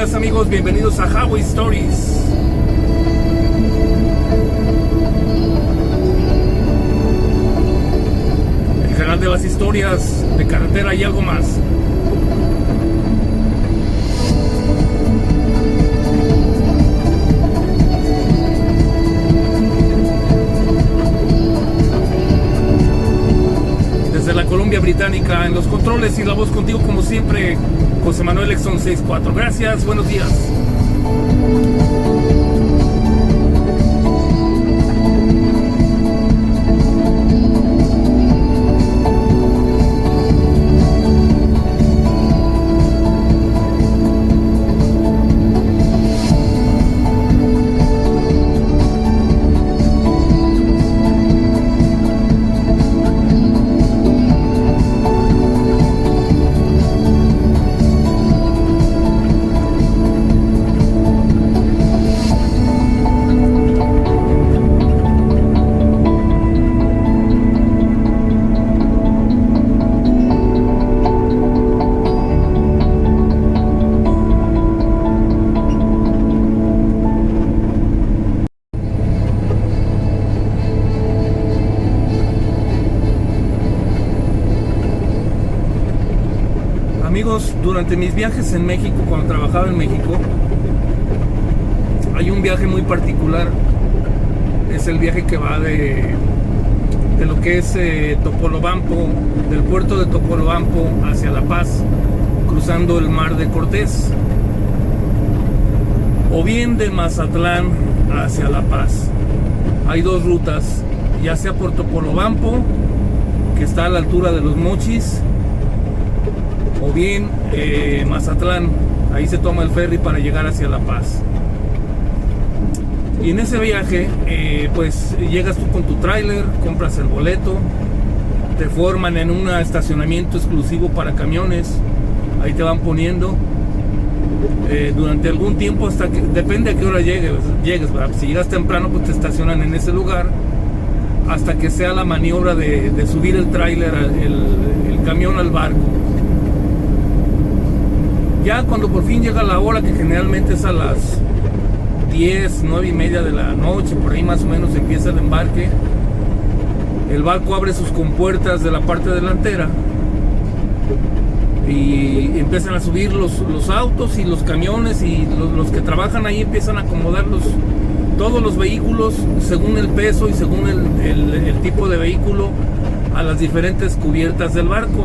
días amigos, bienvenidos a Highway Stories. El canal de las historias de carretera y algo más. Desde la Columbia Británica, en los controles y la voz contigo como siempre, José Manuel Exxon 64. Gracias, buenos días. Amigos, durante mis viajes en México, cuando trabajaba en México, hay un viaje muy particular. Es el viaje que va de lo que es Topolobampo, del puerto de Topolobampo hacia La Paz, cruzando el mar de Cortés, o bien de Mazatlán hacia La Paz. Hay dos rutas, ya sea por Topolobampo, que está a la altura de Los Mochis, o bien Mazatlán. Ahí se toma el ferry para llegar hacia La Paz. Y en ese viaje pues llegas tú con tu tráiler, compras el boleto, te forman en un estacionamiento exclusivo para camiones. Ahí te van poniendo durante algún tiempo, hasta que depende a qué hora llegues, ¿verdad? Si llegas temprano, pues te estacionan en ese lugar hasta que sea la maniobra de subir el tráiler, el camión al barco. Ya cuando por fin llega la hora, que generalmente es a las 10, 9 y media de la noche, por ahí más o menos empieza el embarque. El barco abre sus compuertas de la parte delantera y empiezan a subir los autos y los camiones, y los que trabajan ahí empiezan a acomodar todos los vehículos según el peso y según el tipo de vehículo a las diferentes cubiertas del barco.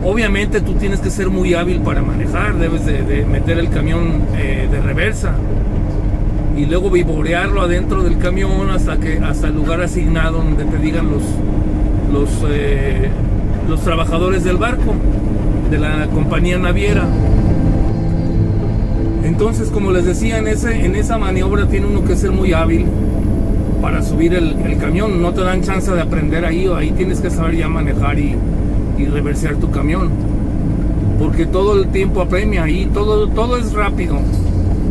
Obviamente tú tienes que ser muy hábil para manejar, debes de meter el camión de reversa y luego vivorearlo adentro del camión hasta el lugar asignado donde te digan los trabajadores del barco, de la compañía naviera. Entonces, como les decía, en esa maniobra tiene uno que ser muy hábil para subir el camión. No te dan chance de aprender ahí tienes que saber ya manejar y reversear tu camión, porque todo el tiempo apremia ahí, todo es rápido.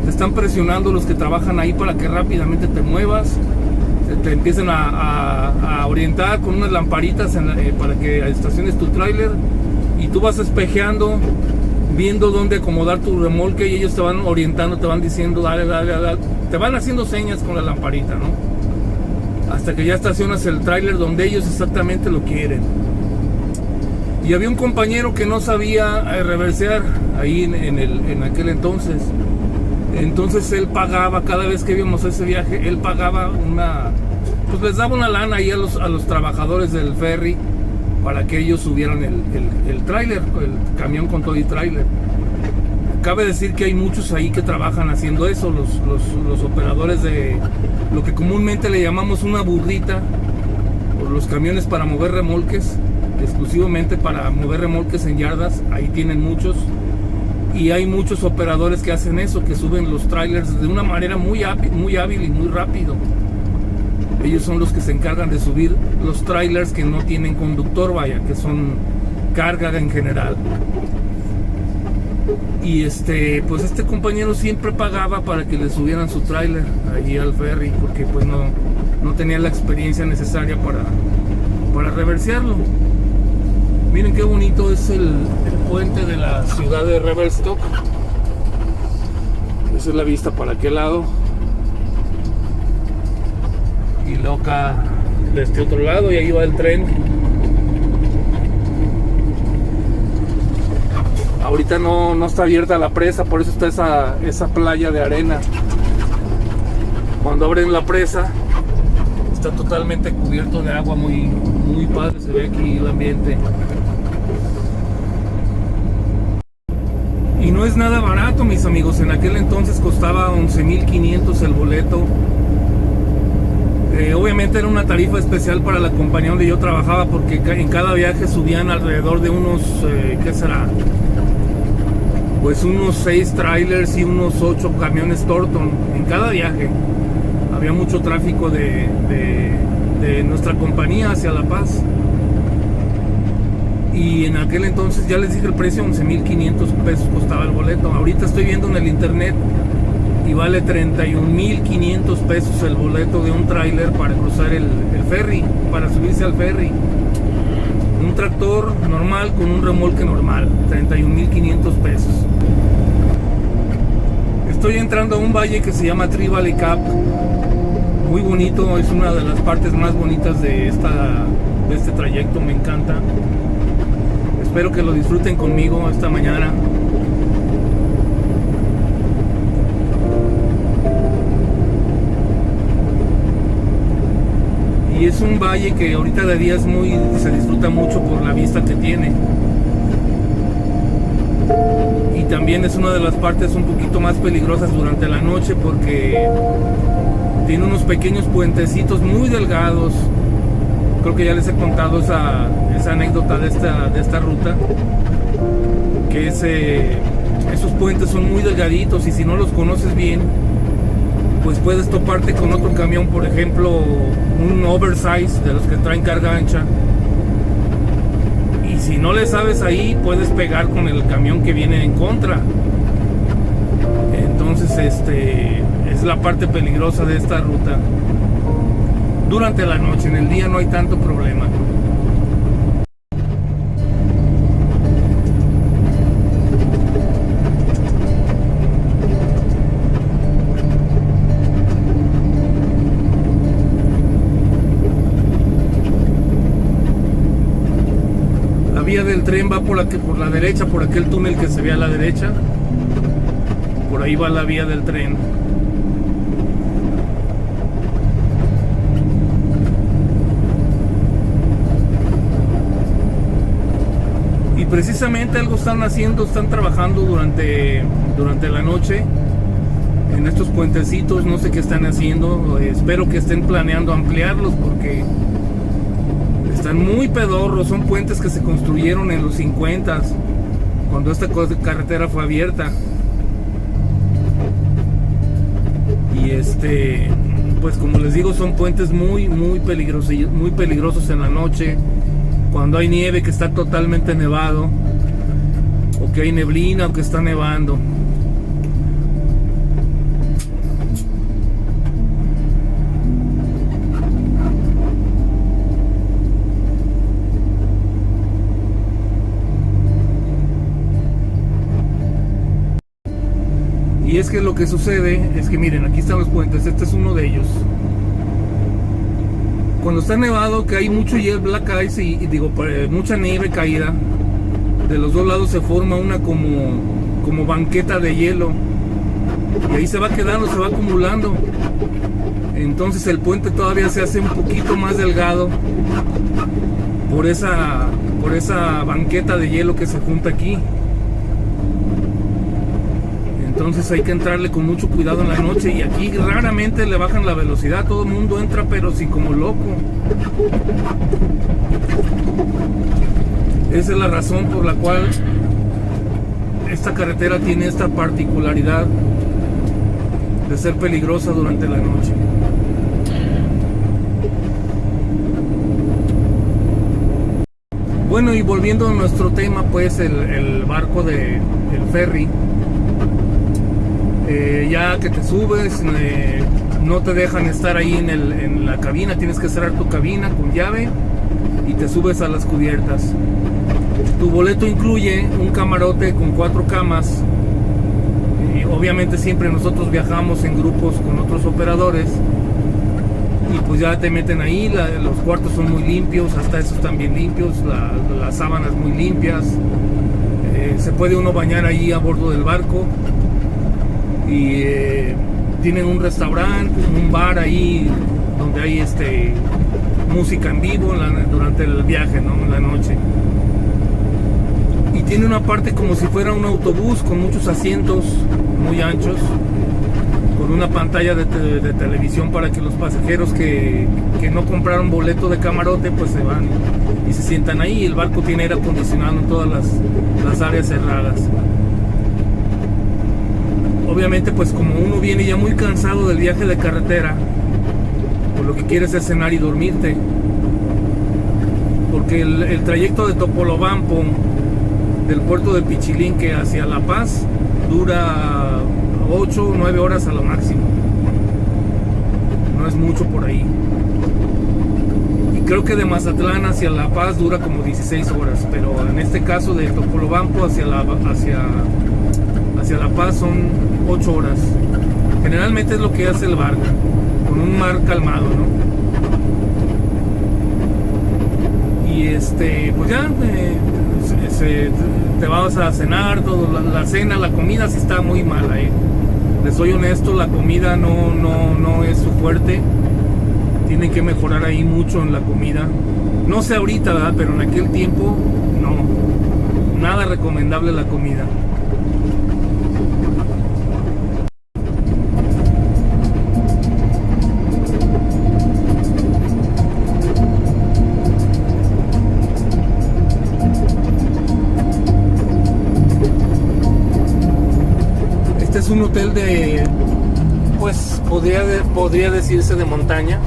Te están presionando los que trabajan ahí para que rápidamente te muevas, te empiecen a orientar con unas lamparitas para que estaciones tu tráiler, y tú vas espejeando, viendo dónde acomodar tu remolque, y ellos te van orientando, te van diciendo dale, te van haciendo señas con la lamparita, ¿no? Hasta que ya estacionas el tráiler donde ellos exactamente lo quieren. Y había un compañero que no sabía reversear ahí en aquel entonces. Entonces él pagaba, cada vez que íbamos a ese viaje, él pagaba pues les daba una lana ahí a los trabajadores del ferry para que ellos subieran el tráiler, el camión con todo y tráiler. Cabe decir que hay muchos ahí que trabajan haciendo eso, los operadores de lo que comúnmente le llamamos una burrita, o los camiones para mover remolques, exclusivamente para mover remolques en yardas. Ahí tienen muchos, y hay muchos operadores que hacen eso, que suben los trailers de una manera muy hábil y muy rápido. Ellos son los que se encargan de subir los trailers que no tienen conductor, que son carga en general. Y pues este compañero siempre pagaba para que le subieran su trailer allí al ferry, porque pues no tenía la experiencia necesaria para reversearlo. Miren qué bonito es el puente de la ciudad de Revelstoke. Esa es la vista para aquel lado. Y luego acá de este otro lado, y ahí va el tren. Ahorita no está abierta la presa, por eso está esa playa de arena. Cuando abren la presa, está totalmente cubierto de agua, muy padre, se ve aquí el ambiente. Y no es nada barato, mis amigos. En aquel entonces costaba 11,500 el boleto. Obviamente era una tarifa especial para la compañía donde yo trabajaba, porque en cada viaje subían alrededor de unos, ¿qué será? Pues unos 6 trailers y unos 8 camiones Torton en cada viaje. Había mucho tráfico de nuestra compañía hacia La Paz. Y en aquel entonces, ya les dije el precio, 11,500 pesos costaba el boleto. Ahorita estoy viendo en el internet y vale 31,500 pesos el boleto de un tráiler para cruzar el ferry, para subirse al ferry. Un tractor normal con un remolque normal, 31,500 pesos. Estoy entrando a un valle que se llama Tree Valley Cap. Muy bonito, es una de las partes más bonitas de este trayecto, me encanta. Espero que lo disfruten conmigo esta mañana. Y es un valle que ahorita de día se disfruta mucho por la vista que tiene. Y también es una de las partes un poquito más peligrosas durante la noche, porque tiene unos pequeños puentecitos muy delgados. Creo que ya les he contado esa anécdota de esta ruta, que esos puentes son muy delgaditos, y si no los conoces bien, pues puedes toparte con otro camión, por ejemplo un oversize de los que traen carga ancha, y si no le sabes ahí, puedes pegar con el camión que viene en contra. Entonces es la parte peligrosa de esta ruta durante la noche. En el día no hay tanto problema. La vía del tren va por la derecha, por aquel túnel que se ve a la derecha. Por ahí va la vía del tren. Y precisamente algo están trabajando durante la noche en estos puentecitos. No sé qué están haciendo. Espero que estén planeando ampliarlos, porque están muy pedorros. Son puentes que se construyeron en los 50s, cuando esta carretera fue abierta. Y pues como les digo, son puentes muy peligrosos en la noche, cuando hay nieve, que está totalmente nevado, o que hay neblina, o que está nevando. Y es que lo que sucede es que, miren, aquí están los puentes. Este es uno de ellos. Cuando está nevado, que hay mucho hielo, black ice, mucha nieve caída, de los dos lados se forma una como banqueta de hielo, y ahí se va quedando, se va acumulando. Entonces el puente todavía se hace un poquito más delgado por esa banqueta de hielo que se junta aquí. Entonces hay que entrarle con mucho cuidado en la noche, y aquí raramente le bajan la velocidad. Todo el mundo entra, pero sí como loco. Esa es la razón por la cual esta carretera tiene esta particularidad de ser peligrosa durante la noche. Bueno, y volviendo a nuestro tema, pues el barco el ferry. Ya que te subes, no te dejan estar ahí en la cabina. Tienes que cerrar tu cabina con llave y te subes a las cubiertas. Tu boleto incluye un camarote con 4 camas, Y obviamente siempre nosotros viajamos en grupos con otros operadores y pues ya te meten ahí, los cuartos son muy limpios, hasta esos están bien limpios, las sábanas muy limpias, se puede uno bañar ahí a bordo del barco y tienen un restaurante, un bar ahí donde hay música en vivo durante el viaje, ¿no? En la noche. Y tiene una parte como si fuera un autobús con muchos asientos muy anchos, con una pantalla de televisión para que los pasajeros que no compraron boleto de camarote pues se van y se sientan ahí. El barco tiene aire acondicionado en todas las áreas cerradas. Obviamente pues como uno viene ya muy cansado del viaje de carretera, pues lo que quieres es cenar y dormirte, porque el trayecto de Topolobampo del puerto de Pichilinque hacia La Paz dura 8 o 9 horas a lo máximo, no es mucho por ahí. Y creo que de Mazatlán hacia La Paz dura como 16 horas, pero en este caso de Topolobampo hacia La Paz son 8 horas. Generalmente es lo que hace el barco, con un mar calmado, ¿no? Y pues ya te vas a cenar, todo, la cena, la comida sí está muy mala, les soy honesto, la comida no es su fuerte. Tienen que mejorar ahí mucho en la comida. No sé ahorita, ¿verdad? Pero en aquel tiempo no, nada recomendable la comida. Es un hotel de, pues podría decirse de montaña.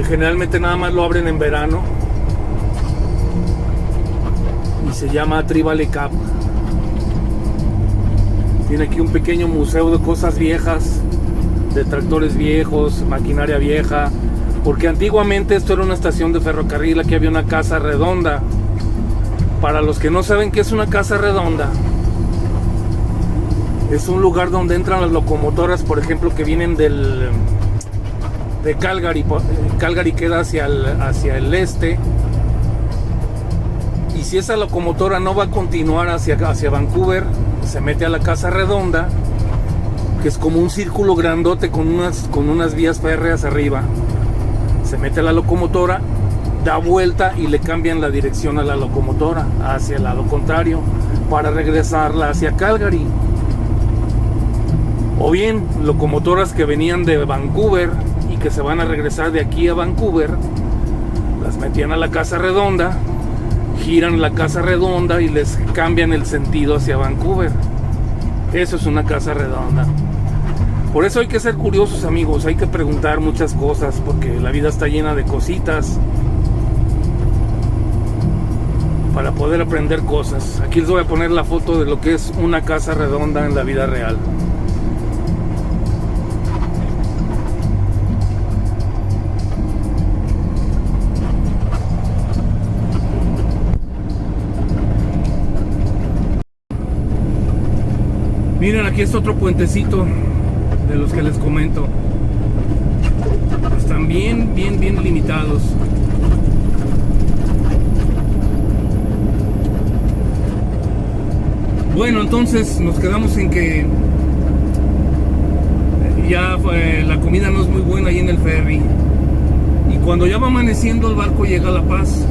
Generalmente nada más lo abren en verano y se llama Trevally Cap. Tiene aquí un pequeño museo de cosas viejas, de tractores viejos, maquinaria vieja, porque antiguamente esto era una estación de ferrocarril. Aquí había una casa redonda. Para los que no saben qué es una casa redonda, es un lugar donde entran las locomotoras, por ejemplo, que vienen de Calgary. Calgary queda hacia el este. Y si esa locomotora no va a continuar hacia Vancouver, se mete a la casa redonda, que es como un círculo grandote con unas vías férreas arriba. Se mete a la locomotora, da vuelta y le cambian la dirección a la locomotora hacia el lado contrario para regresarla hacia Calgary. O bien locomotoras que venían de Vancouver y que se van a regresar de aquí a Vancouver, las metían a la casa redonda, giran la casa redonda y les cambian el sentido hacia Vancouver. Eso es una casa redonda. Por eso hay que ser curiosos, amigos, hay que preguntar muchas cosas, porque la vida está llena de cositas para poder aprender cosas. Aquí les voy a poner la foto de lo que es una casa redonda en la vida real. Miren, aquí está otro puentecito de los que les comento. Están bien limitados. Bueno, entonces nos quedamos en que ya la comida no es muy buena ahí en el ferry. Y cuando ya va amaneciendo, el barco llega a La Paz.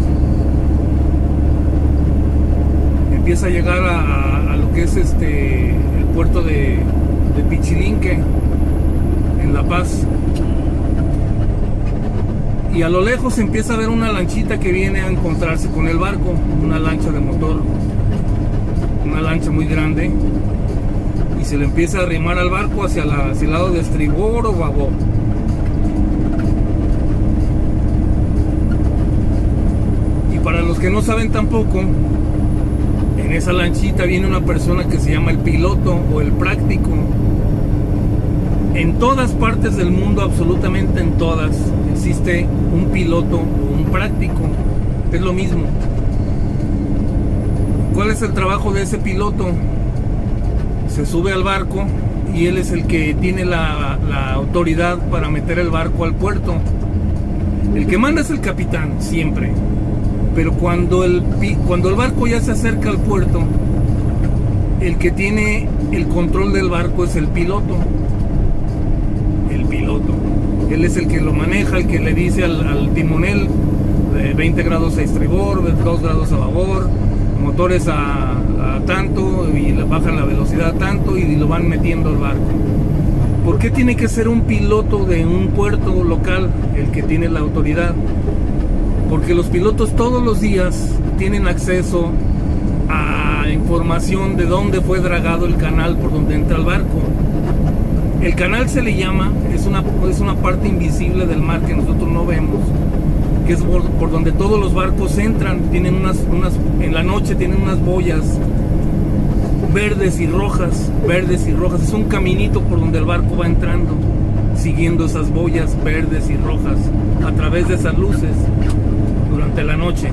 Empieza a llegar a lo que es el puerto de Pichilinque en La Paz, y a lo lejos se empieza a ver una lanchita que viene a encontrarse con el barco, una lancha de motor, una lancha muy grande, y se le empieza a arrimar al barco hacia el lado de estribor o babor. Y para los que no saben tampoco, en esa lanchita viene una persona que se llama el piloto o el práctico. En todas partes del mundo, absolutamente en todas, existe un piloto o un práctico. Es lo mismo. ¿Cuál es el trabajo de ese piloto? se sube al barco y él es el que tiene la autoridad para meter el barco al puerto. El que manda es el capitán, siempre. Pero cuando el barco ya se acerca al puerto, el que tiene el control del barco es el piloto. El piloto. Él es el que lo maneja, el que le dice al timonel 20 grados a estribor, 2 grados a babor, motores a tanto, y le bajan la velocidad tanto y lo van metiendo al barco. ¿Por qué tiene que ser un piloto de un puerto local el que tiene la autoridad? Porque los pilotos todos los días tienen acceso a información de dónde fue dragado el canal por donde entra el barco. El canal se le llama, es una parte invisible del mar que nosotros no vemos, que es por donde todos los barcos entran. Tienen en la noche tienen unas boyas verdes y rojas. Es un caminito por donde el barco va entrando, siguiendo esas boyas verdes y rojas a través de esas luces durante la noche.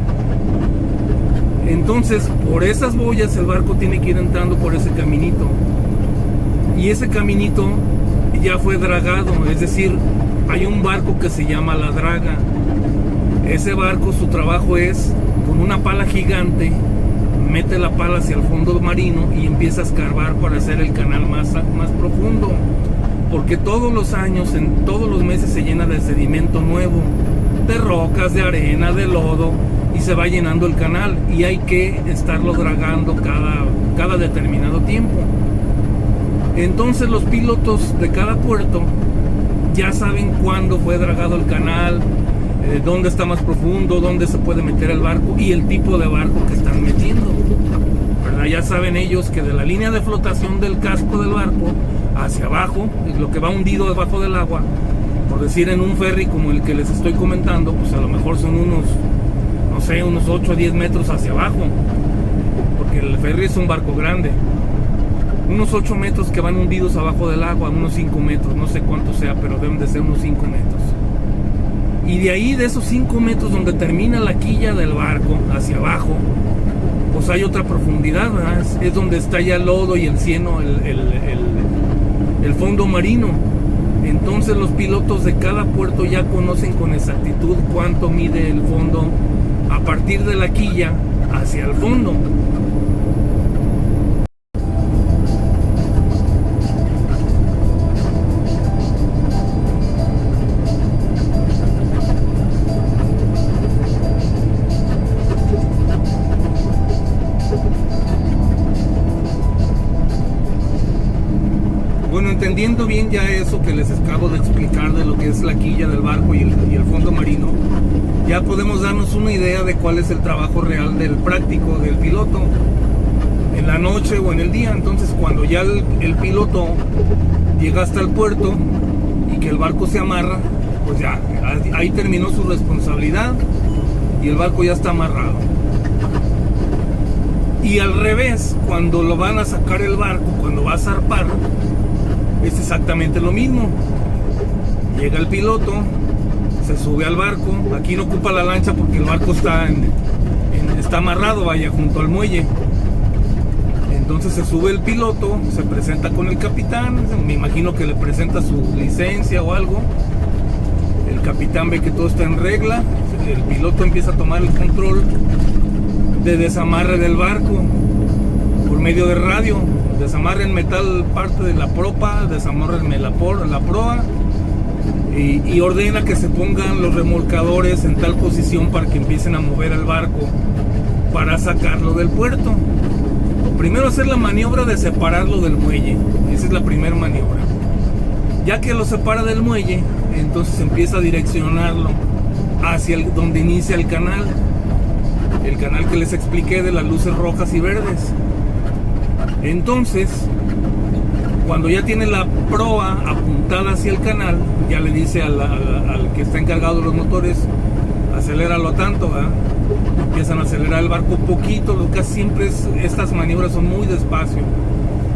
Entonces, por esas boyas el barco tiene que ir entrando por ese caminito. Y ese caminito ya fue dragado, es decir, hay un barco que se llama la draga. Ese barco, su trabajo es, con una pala gigante, mete la pala hacia el fondo marino y empieza a escarbar para hacer el canal más profundo. Porque todos los años, en todos los meses se llena de sedimento nuevo, de rocas, de arena, de lodo, y se va llenando el canal y hay que estarlo dragando cada determinado tiempo. Entonces los pilotos de cada puerto ya saben cuándo fue dragado el canal, dónde está más profundo, dónde se puede meter el barco y el tipo de barco que están metiendo, ¿verdad? Ya saben ellos que de la línea de flotación del casco del barco hacia abajo, lo que va hundido debajo del agua, por decir en un ferry como el que les estoy comentando, pues a lo mejor son unos 8 o 10 metros hacia abajo, porque el ferry es un barco grande. Unos 8 metros que van hundidos abajo del agua, unos 5 metros, no sé cuánto sea, pero deben de ser unos 5 metros. Y de ahí, de esos 5 metros donde termina la quilla del barco, hacia abajo, pues hay otra profundidad, ¿verdad? Es donde está ya el lodo y el cieno, el fondo marino. Entonces los pilotos de cada puerto ya conocen con exactitud cuánto mide el fondo a partir de la quilla hacia el fondo. Bueno, entendiendo bien ya eso que les acabo de explicar de lo que es la quilla del barco y el fondo marino, ya podemos darnos una idea de cuál es el trabajo real del práctico, del piloto, en la noche o en el día. Entonces, cuando ya el piloto llega hasta el puerto y que el barco se amarra, pues ya, ahí terminó su responsabilidad y el barco ya está amarrado. Y al revés, cuando lo van a sacar el barco, cuando va a zarpar, es exactamente lo mismo. Llega el piloto, se sube al barco. Aquí no ocupa la lancha porque el barco está amarrado, vaya, junto al muelle. Entonces se sube el piloto, se presenta con el capitán, me imagino que le presenta su licencia o algo. El capitán ve que todo está en regla, el piloto empieza a tomar el control de desamarre del barco por medio de radio. Desamarren metal parte de la propa, desamarren la proa y ordena que se pongan los remolcadores en tal posición para que empiecen a mover el barco para sacarlo del puerto. Primero hacer la maniobra de separarlo del muelle, esa es la primera maniobra. Ya que lo separa del muelle, entonces empieza a direccionarlo hacia donde inicia el canal que les expliqué de las luces rojas y verdes. Entonces, cuando ya tiene la proa apuntada hacia el canal, ya le dice al que está encargado de los motores, aceléralo tanto, ¿verdad? Empiezan a acelerar el barco poquito, lo que siempre estas maniobras son muy despacio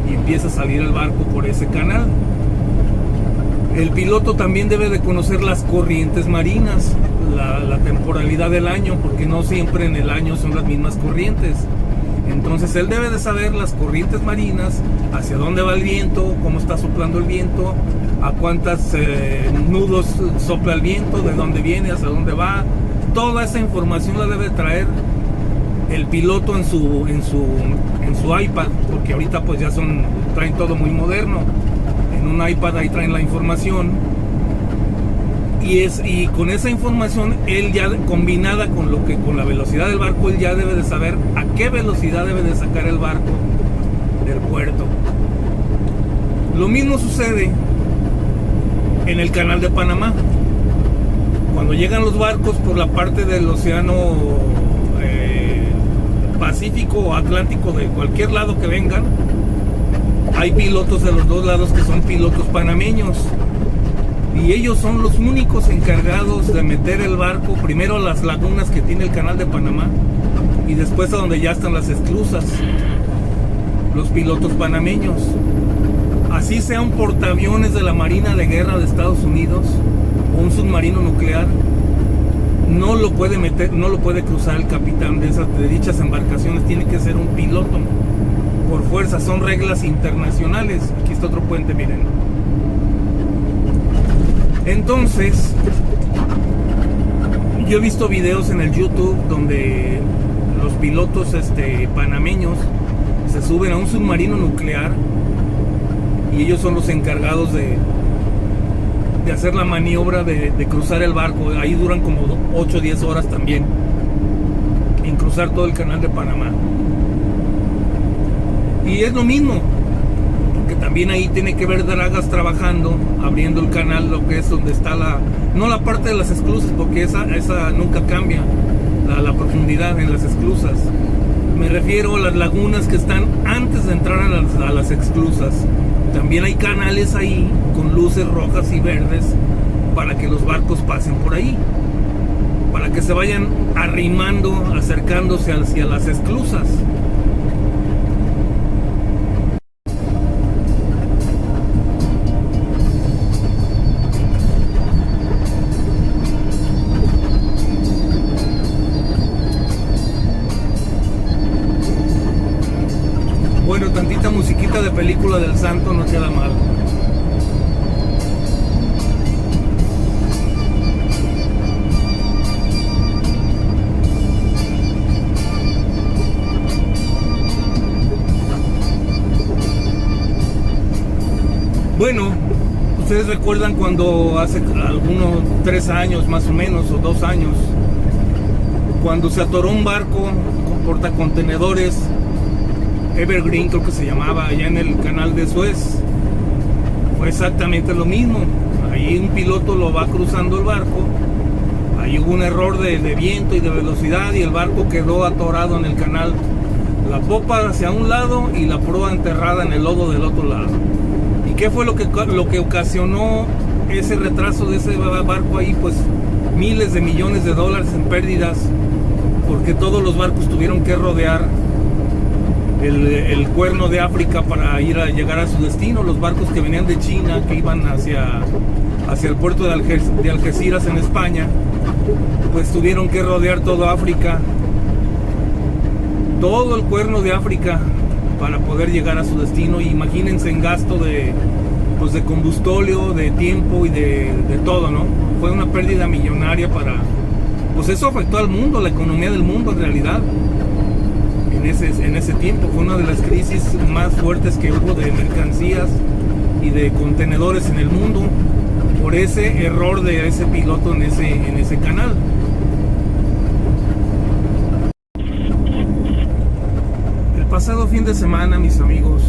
y empieza a salir el barco por ese canal. El piloto también debe de conocer las corrientes marinas, la temporalidad del año, porque no siempre en el año son las mismas corrientes. Entonces él debe de saber las corrientes marinas, hacia dónde va el viento, cómo está soplando el viento, a cuántos nudos sopla el viento, de dónde viene, hacia dónde va. Toda esa información la debe traer el piloto en su iPad, porque ahorita pues ya traen todo muy moderno. En un iPad ahí traen la información, y con esa información él ya combinada con la velocidad del barco, él ya debe de saber a qué velocidad debe de sacar el barco del puerto. Lo mismo sucede en el canal de Panamá. Cuando llegan los barcos por la parte del océano Pacífico o Atlántico, de cualquier lado que vengan, hay pilotos de los dos lados que son pilotos panameños, y ellos son los únicos encargados de meter el barco primero a las lagunas que tiene el canal de Panamá y después a donde ya están las esclusas. Los pilotos panameños, así sea un portaaviones de la Marina de Guerra de Estados Unidos o un submarino nuclear, no lo puede meter, no lo puede cruzar el capitán de dichas embarcaciones. Tiene que ser un piloto por fuerza, son reglas internacionales. Aquí está otro puente, miren. Entonces, yo he visto videos en el YouTube donde los pilotos panameños se suben a un submarino nuclear y ellos son los encargados de hacer la maniobra de cruzar el barco. Ahí duran como 8 o 10 horas también en cruzar todo el canal de Panamá. Y es lo mismo, porque también ahí tiene que ver dragas trabajando, abriendo el canal, lo que es donde está no la parte de las esclusas, porque esa nunca cambia, la profundidad en las esclusas. Me refiero a las lagunas que están antes de entrar a las esclusas. También hay canales ahí con luces rojas y verdes para que los barcos pasen por ahí, para que se vayan arrimando, acercándose hacia las esclusas. Bueno, tantita musiquita de película del santo no queda mal. Bueno, ustedes recuerdan cuando hace algunos 3 años más o menos, o 2 años, cuando se atoró un barco con portacontenedores Evergreen, creo que se llamaba, allá en el canal de Suez. Fue exactamente lo mismo. Ahí un piloto lo va cruzando el barco, ahí hubo un error de viento y de velocidad y el barco quedó atorado en el canal, la popa hacia un lado y la proa enterrada en el lodo del otro lado. ¿Y qué fue lo que ocasionó ese retraso de ese barco ahí? Pues miles de millones de dólares en pérdidas, porque todos los barcos tuvieron que rodear el cuerno de África para llegar a su destino. Los barcos que venían de China, que iban hacia el puerto de Algeciras en España, pues tuvieron que rodear toda África, todo el cuerno de África, para poder llegar a su destino. Y imagínense en gasto de combustóleo, de tiempo y de todo, ¿no? Fue una pérdida millonaria pues eso afectó al mundo, la economía del mundo en realidad. En ese tiempo fue una de las crisis más fuertes que hubo de mercancías y de contenedores en el mundo, por ese error de ese piloto en ese canal. El pasado fin de semana, mis amigos,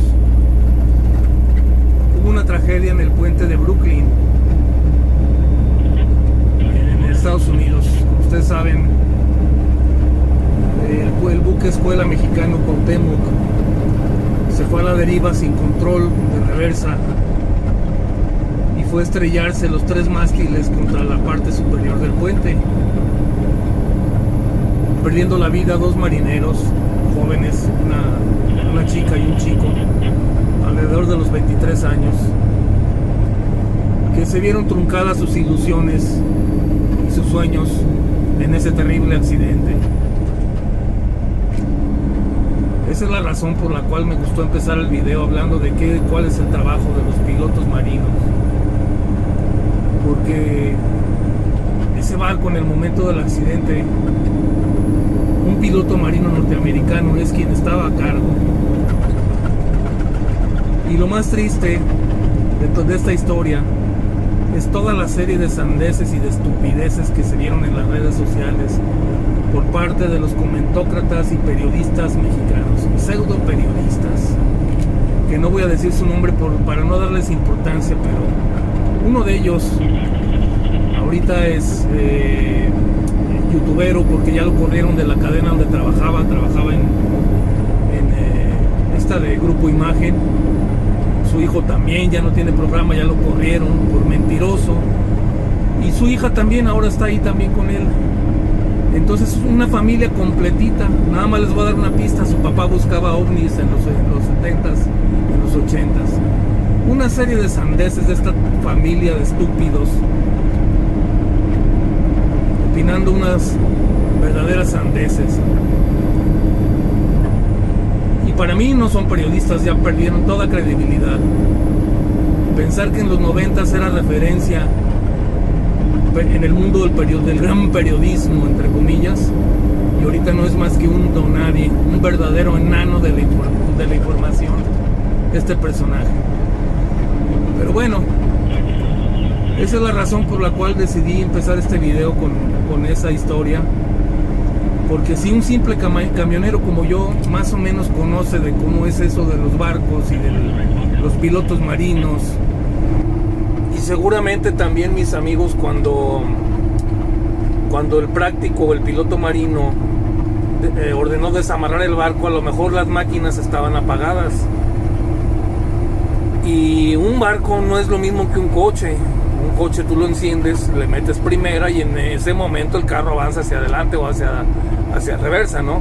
hubo una tragedia en el puente de Brooklyn, en Estados Unidos. Como ustedes saben, el buque escuela mexicano Cuauhtémoc se fue a la deriva sin control de reversa y fue a estrellarse los 3 mástiles contra la parte superior del puente, perdiendo la vida 2 marineros jóvenes, una chica y un chico, alrededor de los 23 años, que se vieron truncadas sus ilusiones y sus sueños en ese terrible accidente. Esa es la razón por la cual me gustó empezar el video hablando de cuál es el trabajo de los pilotos marinos. Porque ese barco, en el momento del accidente, un piloto marino norteamericano es quien estaba a cargo. Y lo más triste de esta historia es toda la serie de sandeces y de estupideces que se vieron en las redes sociales por parte de los comentócratas y periodistas mexicanos, pseudo periodistas, que no voy a decir su nombre para no darles importancia, pero uno de ellos ahorita es youtubero, porque ya lo corrieron de la cadena donde trabajaba en esta de Grupo Imagen. Su hijo también ya no tiene programa, ya lo corrieron por mentiroso, y su hija también ahora está ahí también con él. Entonces es una familia completita. Nada más les voy a dar una pista: su papá buscaba ovnis en los 70s, en los 80s. Una serie de sandeces de esta familia de estúpidos, opinando unas verdaderas sandeces. Y para mí no son periodistas, ya perdieron toda credibilidad. Pensar que en los 90s era referencia en el mundo del gran periodismo, entre comillas, y ahorita no es más que un donadie, un verdadero enano de la información, este personaje. Pero bueno, esa es la razón por la cual decidí empezar este video con esa historia, porque si un simple camionero como yo más o menos conoce de cómo es eso de los barcos y de los pilotos marinos, y seguramente también mis amigos cuando el práctico o el piloto marino ordenó desamarrar el barco, a lo mejor las máquinas estaban apagadas. Y un barco no es lo mismo que un coche. Un coche tú lo enciendes, le metes primera y en ese momento el carro avanza hacia adelante o hacia reversa, ¿no?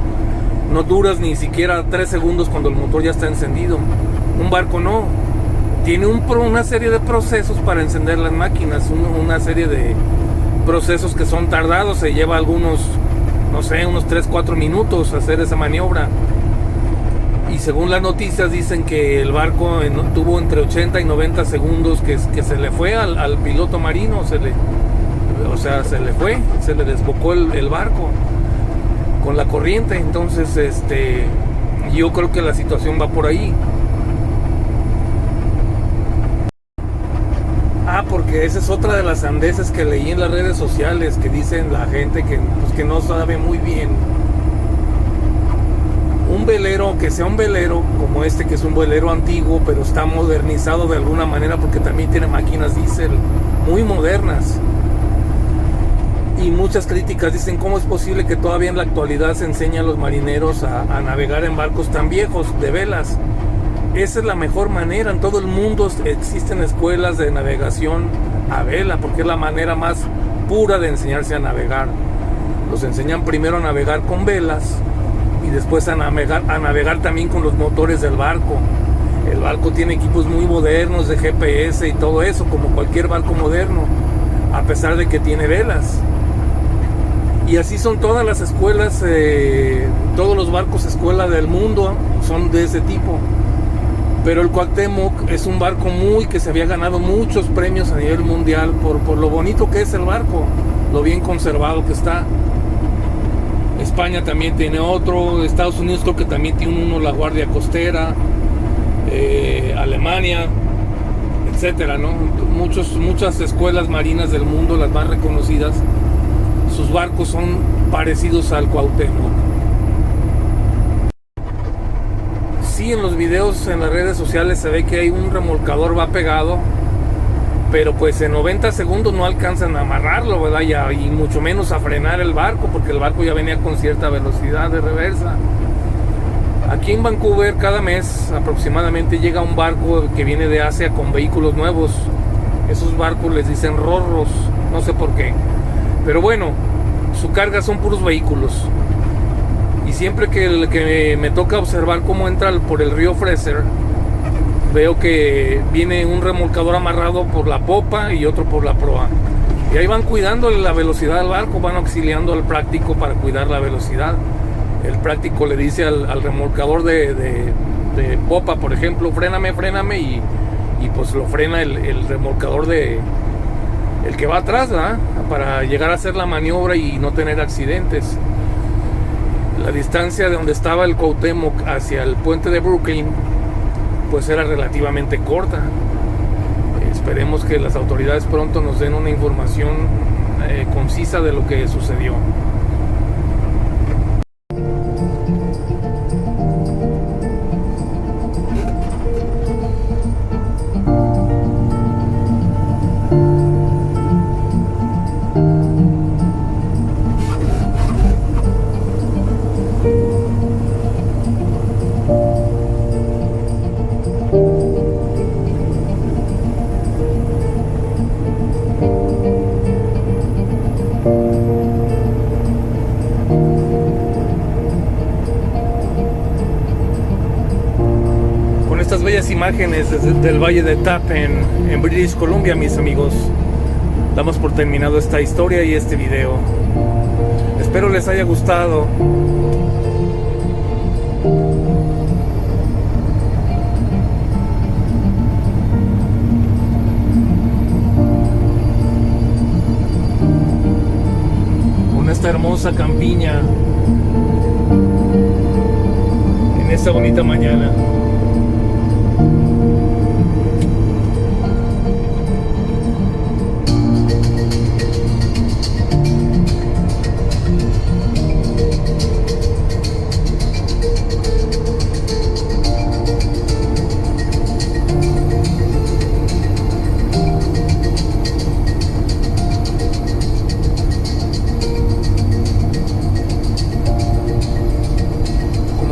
No duras ni siquiera 3 segundos cuando el motor ya está encendido. Un barco no. Tiene una serie de procesos para encender las máquinas, una serie de procesos que son tardados. Se lleva unos 3-4 minutos hacer esa maniobra. Y según las noticias dicen que el barco tuvo entre 80 y 90 segundos que se le fue al piloto marino, se le desbocó el barco con la corriente. Entonces yo creo que la situación va por ahí. Porque esa es otra de las sandeces que leí en las redes sociales, que dicen la gente que no sabe muy bien. Un velero, que sea un velero como este, que es un velero antiguo, pero está modernizado de alguna manera, porque también tiene máquinas diésel muy modernas. Y muchas críticas dicen: ¿cómo es posible que todavía en la actualidad se enseña a los marineros a navegar en barcos tan viejos de velas? Esa es la mejor manera. En todo el mundo existen escuelas de navegación a vela, porque es la manera más pura de enseñarse a navegar. Los enseñan primero a navegar con velas y después a navegar también con los motores del barco. El barco tiene equipos muy modernos de GPS y todo eso, como cualquier barco moderno, a pesar de que tiene velas. Y así son todas las escuelas, todos los barcos escuela del mundo son de ese tipo. Pero el Cuauhtémoc es un barco que se había ganado muchos premios a nivel mundial por lo bonito que es el barco, lo bien conservado que está. España también tiene otro, Estados Unidos creo que también tiene uno, la Guardia Costera, Alemania, etcétera, ¿no? Muchas escuelas marinas del mundo, las más reconocidas, sus barcos son parecidos al Cuauhtémoc. Sí, en los videos en las redes sociales se ve que hay un remolcador va pegado, pero pues en 90 segundos no alcanzan a amarrarlo, ¿verdad? Y mucho menos a frenar el barco, porque el barco ya venía con cierta velocidad de reversa. Aquí en Vancouver cada mes aproximadamente llega un barco que viene de Asia con vehículos nuevos. Esos barcos les dicen rorros, no sé por qué, pero bueno, su carga son puros vehículos. Y siempre que me toca observar cómo entra por el río Fraser, veo que viene un remolcador amarrado por la popa y otro por la proa. Y ahí van cuidando la velocidad del barco, van auxiliando al práctico para cuidar la velocidad. el práctico le dice al remolcador de popa, por ejemplo, fréname, y pues lo frena el remolcador el que va atrás, ¿verdad? Para llegar a hacer la maniobra y no tener accidentes. La distancia de donde estaba el Cuauhtémoc hacia el puente de Brooklyn pues era relativamente corta. Esperemos que las autoridades pronto nos den una información concisa de lo que sucedió. Bellas imágenes del Valle de Tappen en British Columbia, mis amigos, damos por terminado esta historia y este video. Espero les haya gustado. Con esta hermosa campiña en esta bonita mañana.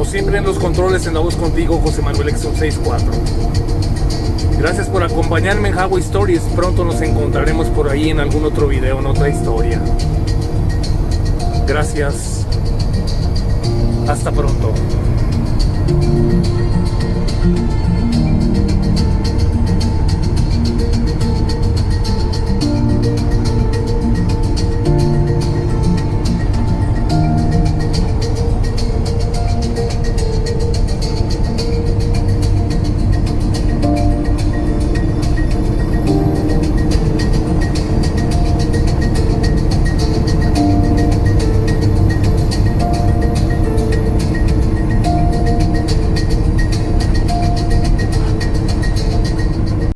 Siempre en los controles, en la voz contigo, José Manuel Exxon 64. Gracias por acompañarme en Highway Stories. Pronto nos encontraremos por ahí en algún otro video, en otra historia. Gracias. Hasta pronto.